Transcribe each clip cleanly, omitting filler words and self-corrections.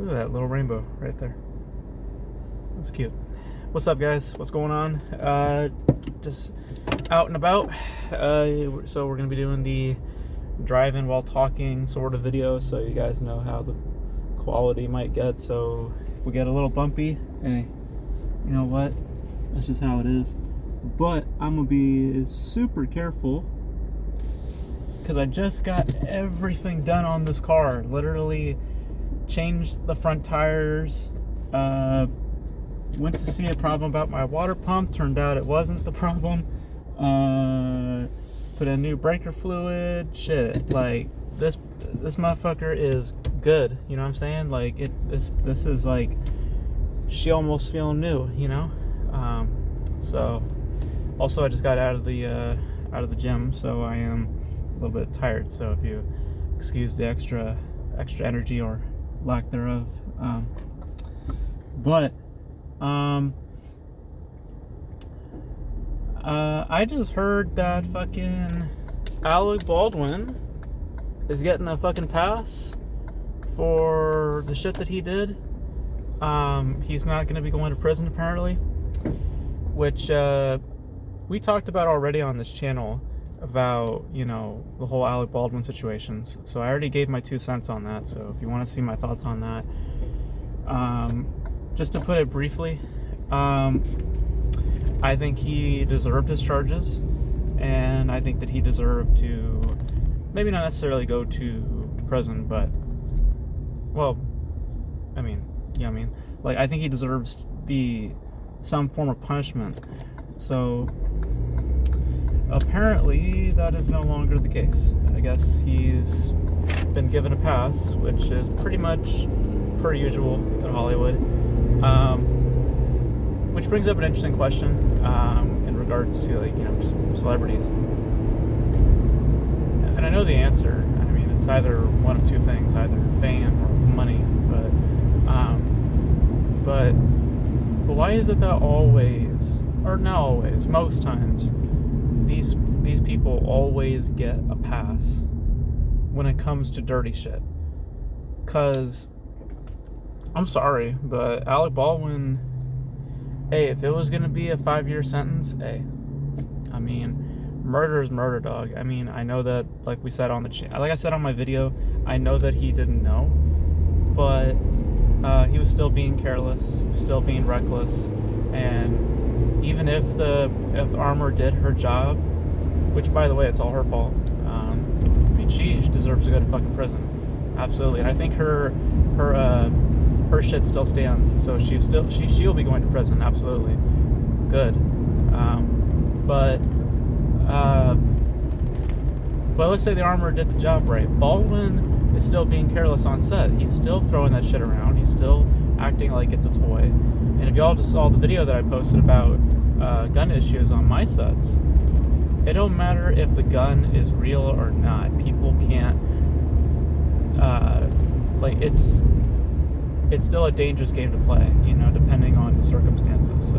Look at that little rainbow right there. That's cute. What's up, guys? What's going on? Just out and about. So we're going to be doing the driving while talking sort of video, so you guys know how the quality might get. So if we get a little bumpy, hey, you know what? That's just how it is. But I'm going to be super careful because I just got everything done on this car. Literally changed the front tires, went to see a problem about my water pump, turned out it wasn't the problem, put in new breaker fluid, shit, like, this motherfucker is good, you know what I'm saying, like, this is like, she almost feeling new, you know, so, also I just got out of the gym, so I am a little bit tired, so if you excuse the extra energy or lack thereof, but I just heard that fucking Alec Baldwin is getting a fucking pass for the shit that he did. He's not going to be going to prison apparently, which we talked about already on this channel about, you know, the whole Alec Baldwin situations. So I already gave my 2 cents on that. So if you want to see my thoughts on that, just to put it briefly, I think he deserved his charges, and I think that he deserved to maybe not necessarily go to prison, but, well, I mean, like, I think he deserves some form of punishment. So apparently that is no longer the case. I guess he's been given a pass, which is pretty much per usual in Hollywood. Which brings up an interesting question in regards to, like, you know, just celebrities. And I know the answer. I mean, it's either one of two things, either fame or money. But why is it that always, or not always, most times, these people always get a pass when it comes to dirty shit? Because, I'm sorry, but Alec Baldwin, hey, if it was going to be a 5-year sentence, hey, I mean, murder is murder, dog. I mean, I know that, like we said on like I said on my video, I know that he didn't know, but he was still being careless, still being reckless, and even if Armor did her job, which, by the way, it's all her fault, I mean, she deserves to go to fucking prison, absolutely, and I think her shit still stands, so she'll be going to prison, absolutely, good, but let's say the Armor did the job right. Baldwin is still being careless on set. He's still throwing that shit around. He's still acting like it's a toy. And if y'all just saw the video that I posted about gun issues on my sets, it don't matter if the gun is real or not. People can't, like, it's still a dangerous game to play, you know, depending on the circumstances.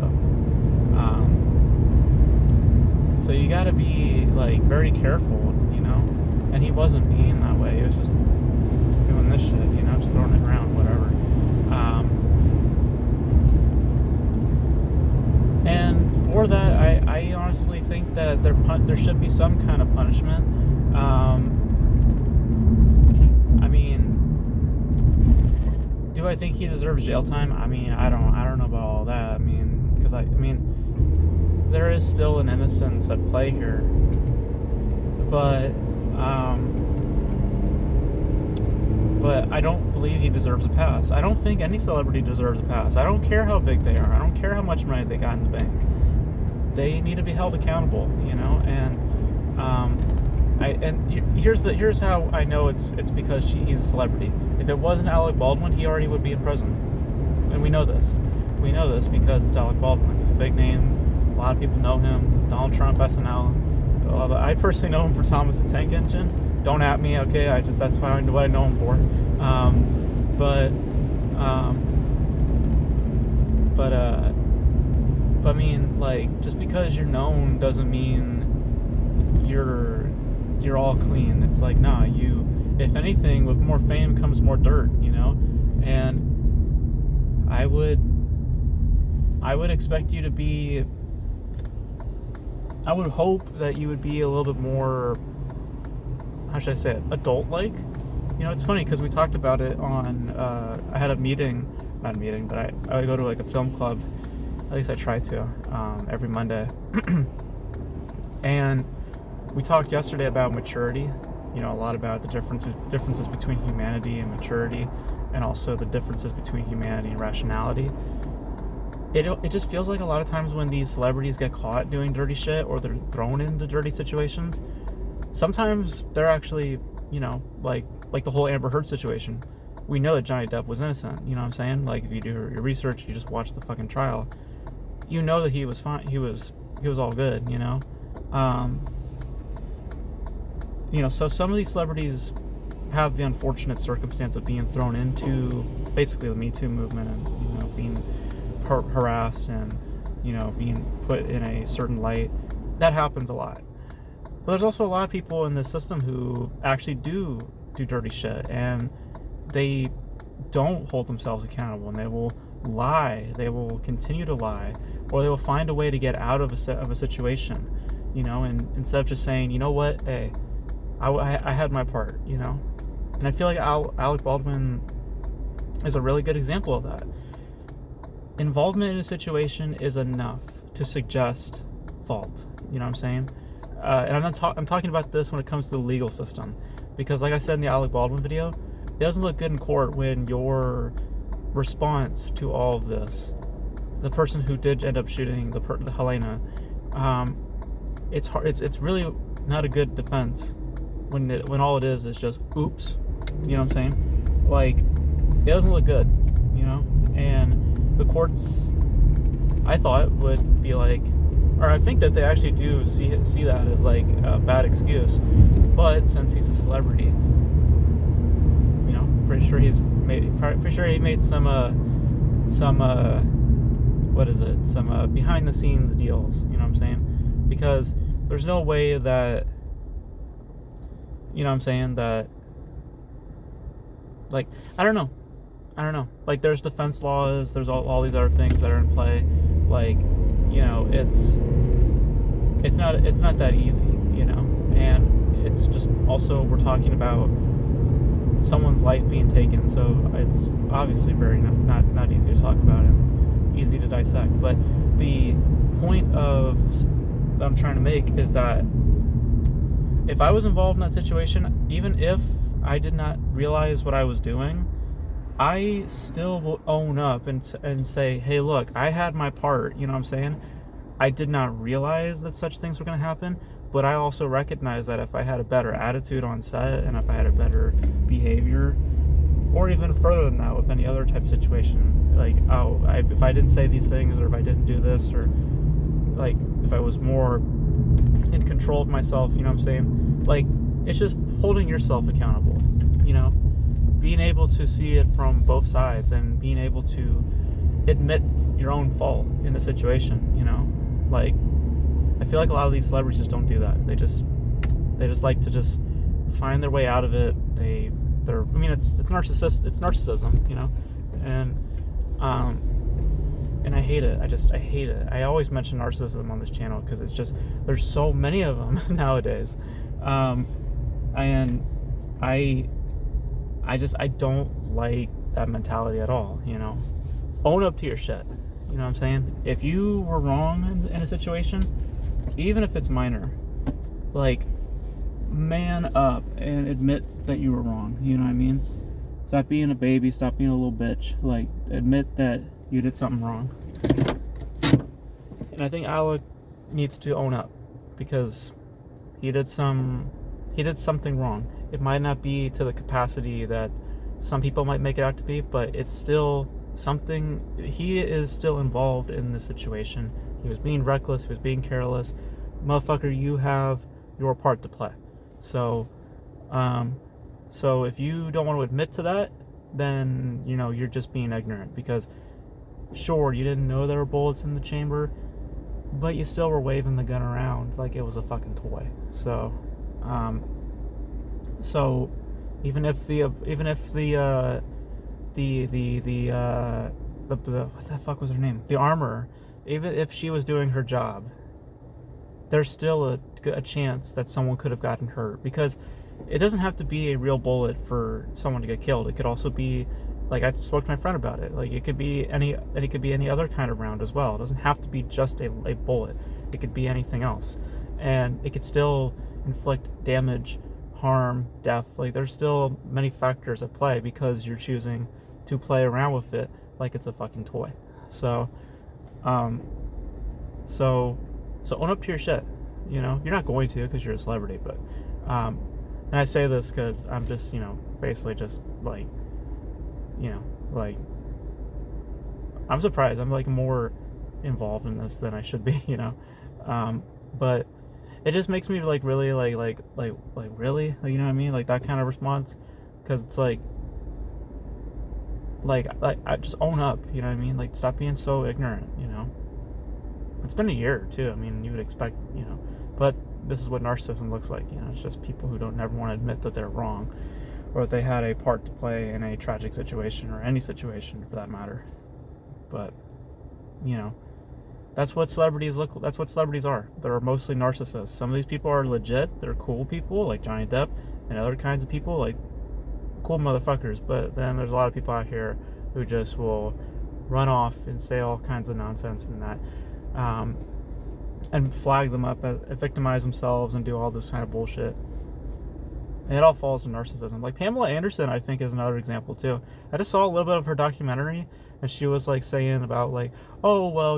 So you gotta be, like, very careful, you know. And he wasn't being that way. He was just doing this shit, you know, just throwing it around, whatever. And for that, I honestly think that there should be some kind of punishment. I mean, do I think he deserves jail time? I mean, I don't know about all that. I mean, because I mean, there is still an innocence at play here. But I don't believe he deserves a pass. I don't think any celebrity deserves a pass. I don't care how big they are. I don't care how much money they got in the bank. They need to be held accountable, you know. And here's how I know it's because he's a celebrity. If it wasn't Alec Baldwin, he already would be in prison, and we know this. We know this because it's Alec Baldwin. He's a big name. A lot of people know him. Donald Trump, SNL. I personally know him for Thomas the Tank Engine. Don't at me, okay? That's what I know him for. But I mean, like, just because you're known doesn't mean you're all clean. It's like, nah, if anything, with more fame comes more dirt, you know? And I would expect you to be, I would hope that you would be a little bit more, how should I say it, adult-like. You know, it's funny because we talked about it on, I had a meeting, not a meeting, but I go to like a film club, at least I try to, every Monday. And we talked yesterday about maturity, you know, a lot about the differences between humanity and maturity, and also the differences between humanity and rationality. It just feels like a lot of times when these celebrities get caught doing dirty shit or they're thrown into dirty situations, sometimes they're actually, you know, like the whole Amber Heard situation. We know that Johnny Depp was innocent, you know what I'm saying? Like, if you do your research, you just watch the fucking trial, you know that he was fine, he was all good, you know? You know, so some of these celebrities have the unfortunate circumstance of being thrown into basically the Me Too movement and, you know, being harassed and, you know, being put in a certain light. That happens a lot. But there's also a lot of people in the system who actually do dirty shit, and they don't hold themselves accountable, and they will lie, they will continue to lie, or they will find a way to get out of a situation, you know, and instead of just saying, you know what, hey, I had my part, you know. And I feel like Alec Baldwin is a really good example of that. Involvement in a situation is enough to suggest fault, you know what I'm saying? And I'm talking about this when it comes to the legal system, because like I said in the Alec Baldwin video, it doesn't look good in court when your response to all of this, the person who did end up shooting the Helena, it's hard. It's really not a good defense when all it is just oops, you know what I'm saying? Like, it doesn't look good, you know. And the courts, I thought, would be like, or I think that they actually do see that as like a bad excuse, but since he's a celebrity, you know, pretty sure he made some what is it, some behind the scenes deals, you know what I'm saying? Because there's no way that, you know what I'm saying, that, like, I don't know, like, there's defense laws, there's all these other things that are in play, like, you know, it's not that easy, you know. And it's just, also, we're talking about someone's life being taken, so it's obviously very not easy to talk about and easy to dissect. But the point that I'm trying to make is that if I was involved in that situation, even if I did not realize what I was doing, I still will own up and say, hey, look, I had my part, you know what I'm saying? I did not realize that such things were going to happen, but I also recognize that if I had a better attitude on set, and if I had a better behavior, or even further than that with any other type of situation, like, if I didn't say these things, or if I didn't do this, or like if I was more in control of myself, you know what I'm saying? Like, it's just holding yourself accountable, you know? Being able to see it from both sides and being able to admit your own fault in the situation, you know? Like, I feel like a lot of these celebrities just don't do that. They just like to just find their way out of it. They're I mean, it's narcissism, you know? And I hate it. I hate it. I always mention narcissism on this channel because it's just, there's so many of them nowadays. And I don't like that mentality at all, you know? Own up to your shit, you know what I'm saying? If you were wrong in a situation, even if it's minor, like, man up and admit that you were wrong, you know what I mean? Stop being a baby, stop being a little bitch, like, admit that you did something wrong. And I think Alec needs to own up, because he did something wrong. It might not be to the capacity that some people might make it out to be, but it's still something. He is still involved in the situation. He was being reckless, he was being careless. Motherfucker, you have your part to play. So if you don't want to admit to that, then, you know, you're just being ignorant, because sure, you didn't know there were bullets in the chamber, but you still were waving the gun around like it was a fucking toy. So even if the what the fuck was her name? The armorer. Even if she was doing her job, there's still a chance that someone could have gotten hurt, because it doesn't have to be a real bullet for someone to get killed. It could also be, like, I spoke to my friend about it. Like, it could be any other kind of round as well. It doesn't have to be just a bullet. It could be anything else, and it could still inflict damage, harm, death. Like, there's still many factors at play because you're choosing to play around with it like it's a fucking toy. So own up to your shit. You know, you're not going to because you're a celebrity, but and I say this because I'm just, basically just like, like, I'm surprised. I'm like more involved in this than I should be, but it just makes me like really like really, you know what I mean? Like that kind of response, because it's like I just own up, you know what I mean? Like, stop being so ignorant, It's been a year too. I mean, you would expect, but this is what narcissism looks like. It's just people who don't never want to admit that they're wrong, or that they had a part to play in a tragic situation, or any situation for that matter. But that's what celebrities look. That's what celebrities are. They're mostly narcissists. Some of these people are legit. They're cool people, like Johnny Depp, and other kinds of people, like cool motherfuckers. But then there's a lot of people out here who just will run off and say all kinds of nonsense and that. And flag them up, victimize themselves, and do all this kind of bullshit. And it all falls in narcissism. Like Pamela Anderson, I think, is another example too. I just saw a little bit of her documentary, and she was like saying about like, oh well,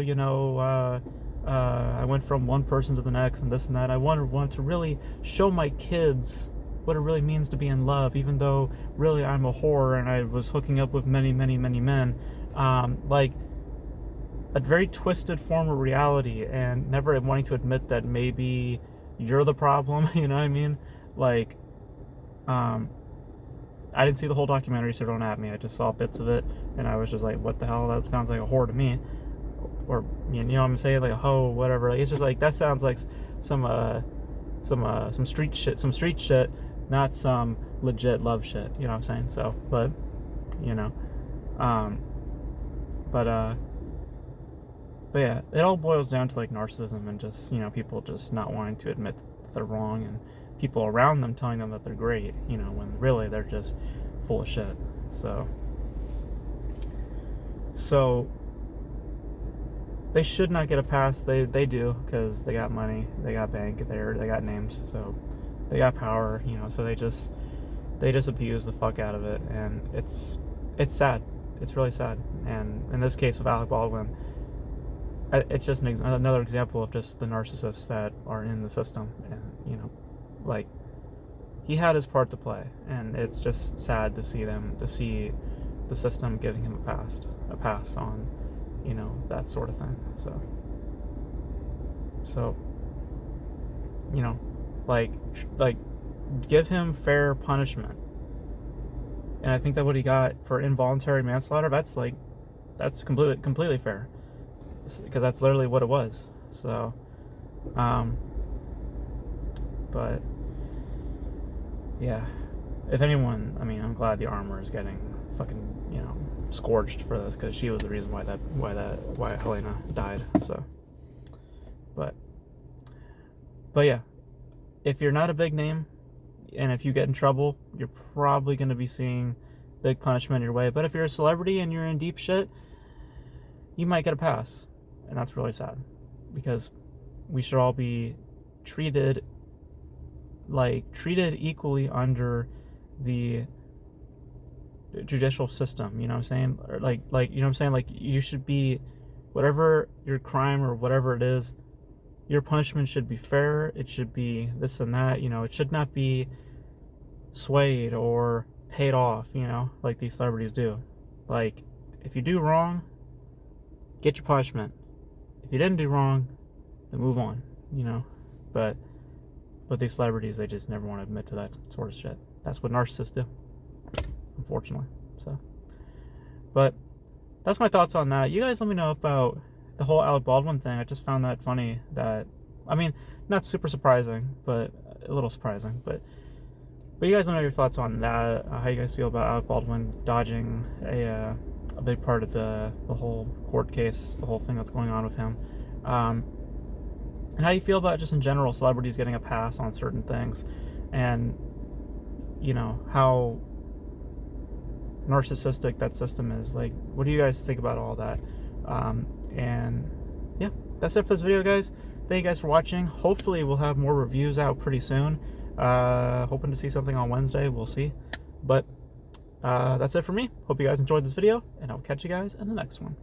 I went from one person to the next and this and that. I wanted to really show my kids what it really means to be in love, even though really I'm a whore and I was hooking up with many, many, many men. Like a very twisted form of reality, and never wanting to admit that maybe you're the problem. You know what I mean? Like, I didn't see the whole documentary, so don't at me. I just saw bits of it, and I was just like, what the hell? That sounds like a whore to me. Or, you know what I'm saying? Like a hoe, whatever. Like, it's just like, that sounds like some street shit, not some legit love shit. You know what I'm saying? So, but, but yeah, it all boils down to like narcissism and just, people just not wanting to admit that they're wrong, and people around them telling them that they're great, when really they're just full of shit. So they should not get a pass. They do, because they got money, they got bank, they got names, so they got power, so they just abuse the fuck out of it, and it's sad. It's really sad. And in this case with Alec Baldwin, it's just another example of just the narcissists that are in the system. And like, he had his part to play, and it's just sad to see the system giving him a pass on that sort of thing. So like give him fair punishment. And I think that what he got for involuntary manslaughter, that's completely fair, because that's literally what it was. So, but yeah, if anyone, I mean, I'm glad the armor is getting fucking, scorched for this, because she was the reason why Helena died. So, but yeah, if you're not a big name, and if you get in trouble, you're probably going to be seeing big punishment your way. But if you're a celebrity and you're in deep shit, you might get a pass. And that's really sad, because we should all be treated equally under the judicial system, you know what I'm saying? Or like you know what I'm saying? Like, you should be, whatever your crime or whatever it is, your punishment should be fair. It should be this and that, it should not be swayed or paid off, like these celebrities do. Like, if you do wrong, get your punishment. If you didn't do wrong, then move on, But these celebrities, they just never want to admit to that sort of shit. That's what narcissists do, unfortunately. So, but that's my thoughts on that. You guys let me know about the whole Alec Baldwin thing. I just found that funny. That, I mean, not super surprising, but a little surprising. But But you guys know your thoughts on that. How you guys feel about Alec Baldwin dodging a big part of the whole court case, the whole thing that's going on with him. And how you feel about just in general celebrities getting a pass on certain things, and you know how narcissistic that system is. Like, what do you guys think about all that? And yeah, that's it for this video, guys. Thank you guys for watching. Hopefully we'll have more reviews out pretty soon. Hoping to see something on Wednesday. We'll see. But that's it for me. Hope you guys enjoyed this video, and I'll catch you guys in the next one.